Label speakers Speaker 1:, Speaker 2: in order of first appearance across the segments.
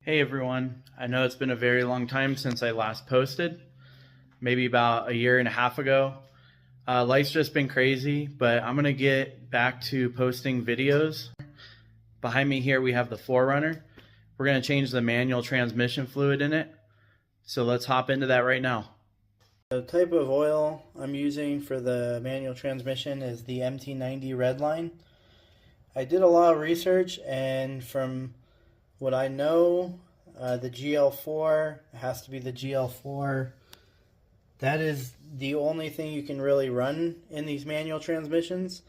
Speaker 1: Hey everyone, I know it's been a very long time since I last posted, maybe about a year and a half ago. Life's just been crazy, but I'm gonna get back to posting videos. Behind me here we have the 4runner. We're gonna change the manual transmission fluid in it. So let's hop into that right now.
Speaker 2: The type of oil I'm using for the manual transmission is the MT90 Redline. I did a lot of research, and from what I know, the GL4 has to be the GL4. That is the only thing you can really run in these manual transmissions.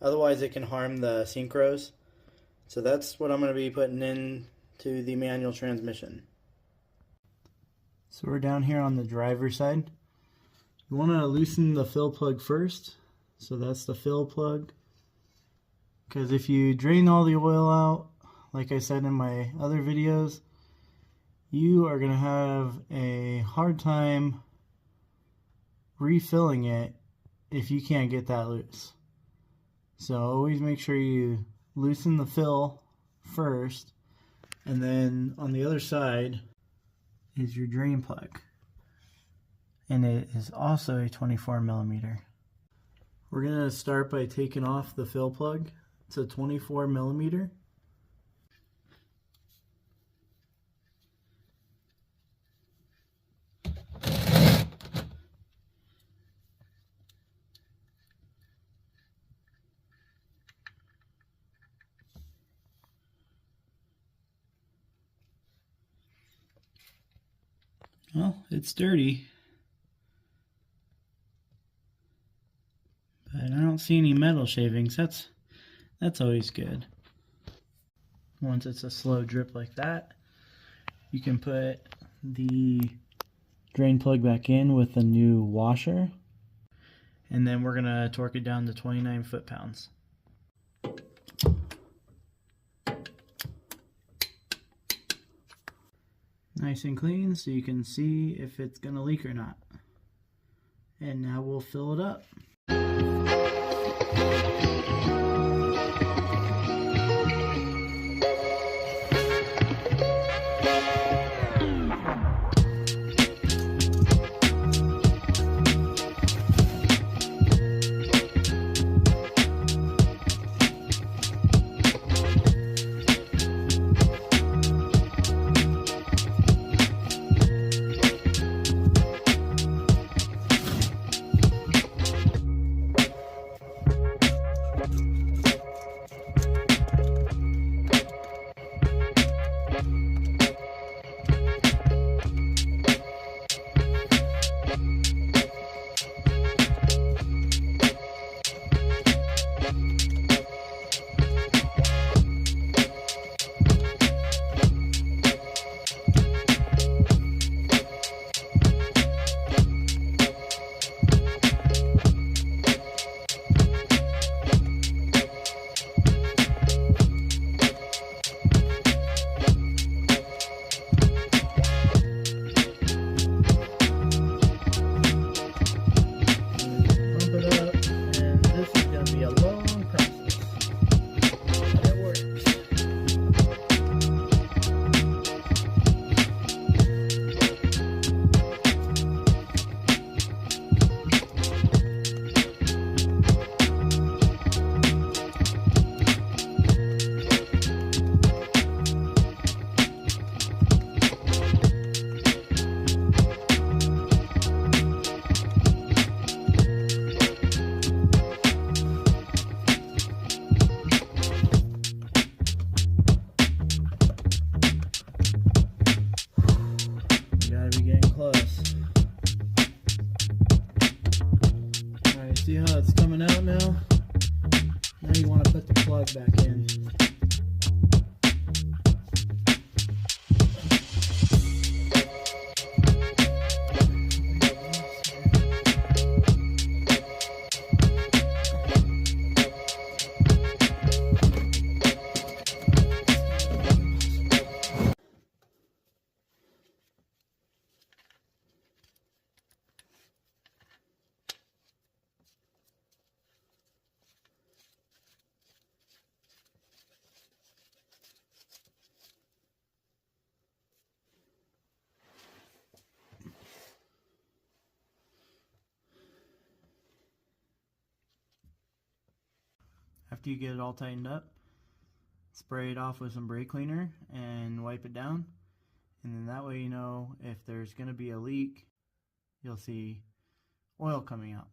Speaker 2: Otherwise it can harm the synchros. So that's what I'm going to be putting into the manual transmission. So we're down here on the driver's side. You want to loosen the fill plug first. So that's the fill plug. Because if you drain all the oil out, like I said in my other videos, you are going to have a hard time refilling it if you can't get that loose. So always make sure you loosen the fill first, and then on the other side is your drain plug, and it is also a 24mm. We're going to start by taking off the fill plug. It's a 24mm. Well, it's dirty, but I don't see any metal shavings. That's always good. Once it's a slow drip like that, you can put the drain plug back in with a new washer, and then we're gonna torque it down to 29 foot-pounds. Nice and clean, so you can see if it's gonna leak or not. And now we'll fill it up. after you get it all tightened up, spray it off with some brake cleaner and wipe it down. And then that way you know if there's going to be a leak, you'll see oil coming out.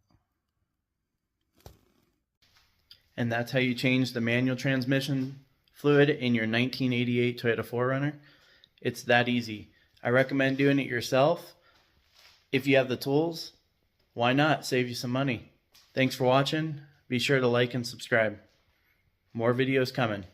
Speaker 1: And that's how you change the manual transmission fluid in your 1988 Toyota 4Runner. It's that easy. I recommend doing it yourself. If you have the tools, why not? Save you some money. Thanks for watching. Be sure to like and subscribe. More videos coming.